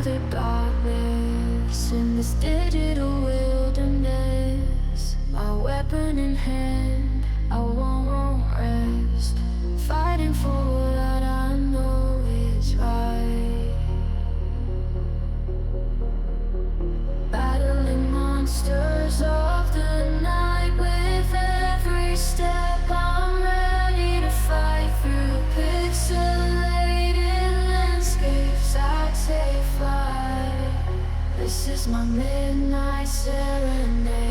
through the darkness in this digital wilderness. My weapon in hand, I won't rest, fighting for what I know is right. Battling monsters of the night, with every step I'm ready to fight through pixelated landscapes. I take flight. This is my midnight serenade.